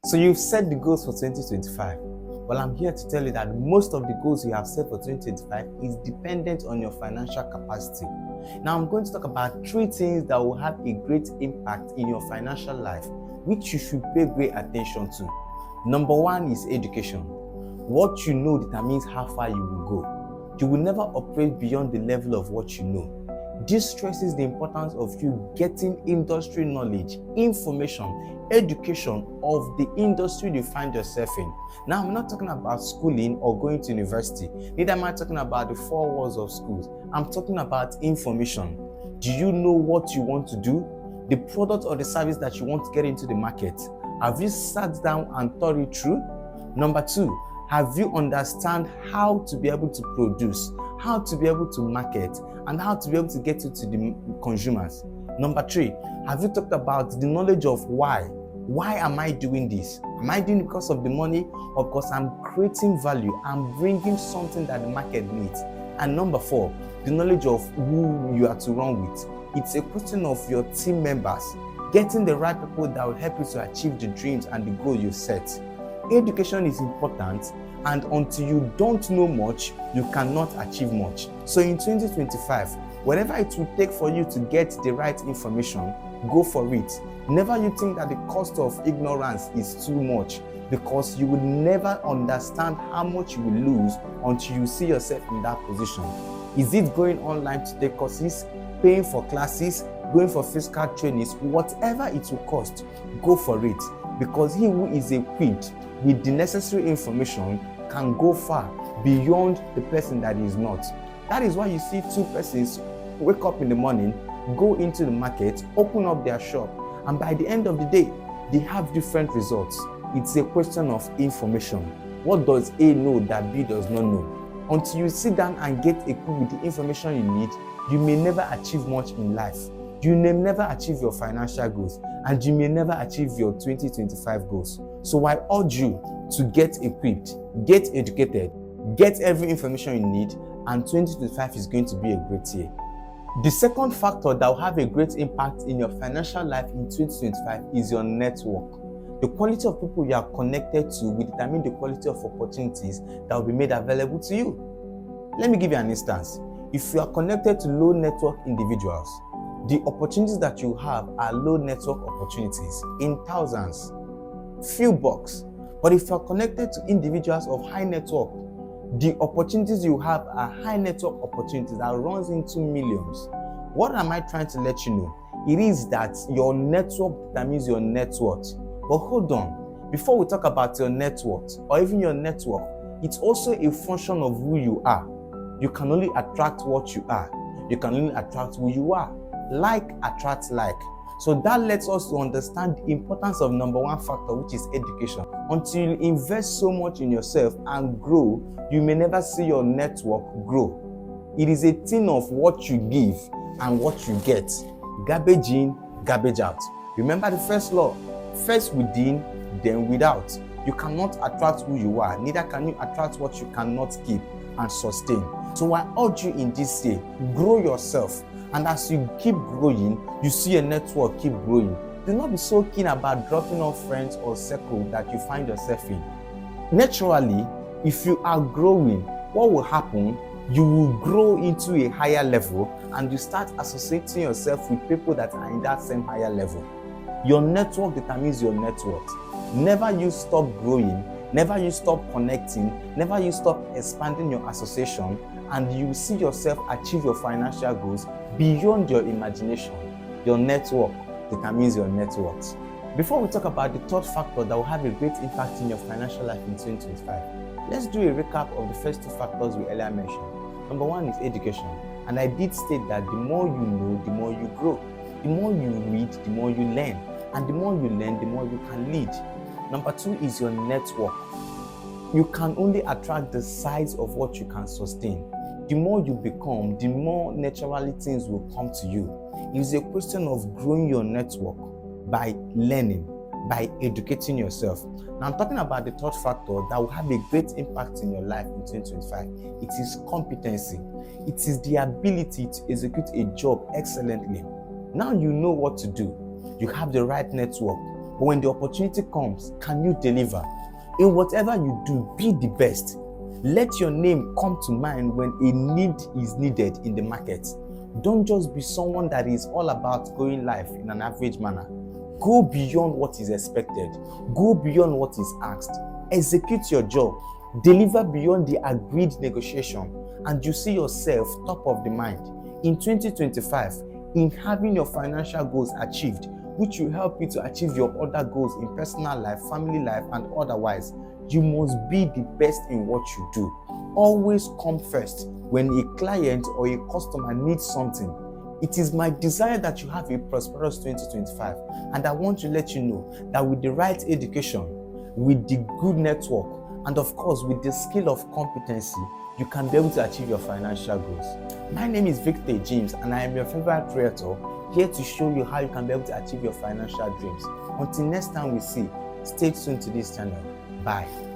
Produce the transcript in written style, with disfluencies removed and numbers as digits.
So you've set the goals for 2025. Well, I'm here to tell you that most of the goals you have set for 2025 is dependent on your financial capacity. Now, I'm going to talk about 3 things that will have a great impact in your financial life, which you should pay great attention to. Number 1 is education. What you know determines how far you will go. You will never operate beyond the level of what you know. This stresses the importance of you getting industry knowledge, information, education of the industry you find yourself in. Now, I'm not talking about schooling or going to university. Neither am I talking about the 4 walls of schools. I'm talking about information. Do you know what you want to do? The product or the service that you want to get into the market. Have you sat down and thought it through? Number 2, have you understand how to be able to produce, how to be able to market, and how to be able to get it to the consumers? Number 3, have you talked about the knowledge of why? Why am I doing this? Am I doing it because of the money or because I'm creating value? I'm bringing something that the market needs. And number 4, the knowledge of who you are to run with. It's a question of your team members, getting the right people that will help you to achieve the dreams and the goal you set. Education is important, and until you don't know much, you cannot achieve much. So in 2025, whatever it will take for you to get the right information, go for it. Never you think that the cost of ignorance is too much, because you will never understand how much you will lose until you see yourself in that position. Is it going online to take courses, paying for classes, going for physical trainings? Whatever it will cost, go for it, because he who is equipped with the necessary information can go far beyond the person that is not. That is why you see 2 persons wake up in the morning, go into the market, open up their shop, and by the end of the day, they have different results. It's a question of information. What does A know that B does not know? Until you sit down and get equipped with the information you need, you may never achieve much in life. You may never achieve your financial goals, and you may never achieve your 2025 goals. So I urge you to get equipped, get educated, get every information you need, and 2025 is going to be a great year. The second factor that will have a great impact in your financial life in 2025 is your network. The quality of people you are connected to will determine the quality of opportunities that will be made available to you. Let me give you an instance. If you are connected to low network individuals, the opportunities that you have are low network opportunities in thousands, few bucks. But if you are connected to individuals of high network, the opportunities you have are high network opportunities that runs into millions. What am I trying to let you know? It is that your network determines your net worth. But hold on, before we talk about your net worth or even your network, it's also a function of who you are. You can only attract what you are. You can only attract who you are. Like attracts like. So that lets us to understand the importance of number 1 factor, which is education. Until you invest so much in yourself and grow, you may never see your network grow. It is a thing of what you give and what you get. Garbage in, garbage out. Remember the first law, first within, then without. You cannot attract who you are, neither can you attract what you cannot keep and sustain. So I urge you in this year, grow yourself. And as you keep growing, you see your network keep growing. Do not be so keen about dropping off friends or circle that you find yourself in. Naturally, if you are growing, what will happen? You will grow into a higher level and you start associating yourself with people that are in that same higher level. Your network determines your net worth. Never you stop growing, never you stop connecting, never you stop expanding your association, and you see yourself achieve your financial goals beyond your imagination. Your network determines your net worth. Before we talk about the third factor that will have a great impact in your financial life in 2025, let's do a recap of the first 2 factors we earlier mentioned. Number 1 is education, and I did state that the more you know, the more you grow. The more you read, the more you learn, and the more you learn, the more you can lead. Number 2 is your network. You can only attract the size of what you can sustain. The more you become, the more naturally things will come to you. It is a question of growing your network by learning, by educating yourself. Now, I'm talking about the third factor that will have a great impact in your life in 2025. It is competency. It is the ability to execute a job excellently. Now you know what to do. You have the right network. But when the opportunity comes, can you deliver? In whatever you do, be the best. Let your name come to mind when a need is needed in the market. Don't just be someone that is all about going life in an average manner. Go beyond what is expected. Go beyond what is asked. Execute your job. Deliver beyond the agreed negotiation, and you see yourself top of the mind. In 2025, in having your financial goals achieved, which will help you to achieve your other goals in personal life, family life, and otherwise, you must be the best in what you do. Always come first when a client or a customer needs something. It is my desire that you have a prosperous 2025, and I want to let you know that with the right education, with the good network, and of course with the skill of competency, you can be able to achieve your financial goals. My name is Victor James, and I am your favorite realtor, here to show you how you can be able to achieve your financial dreams. Until next time we see, stay tuned to this channel. Bye.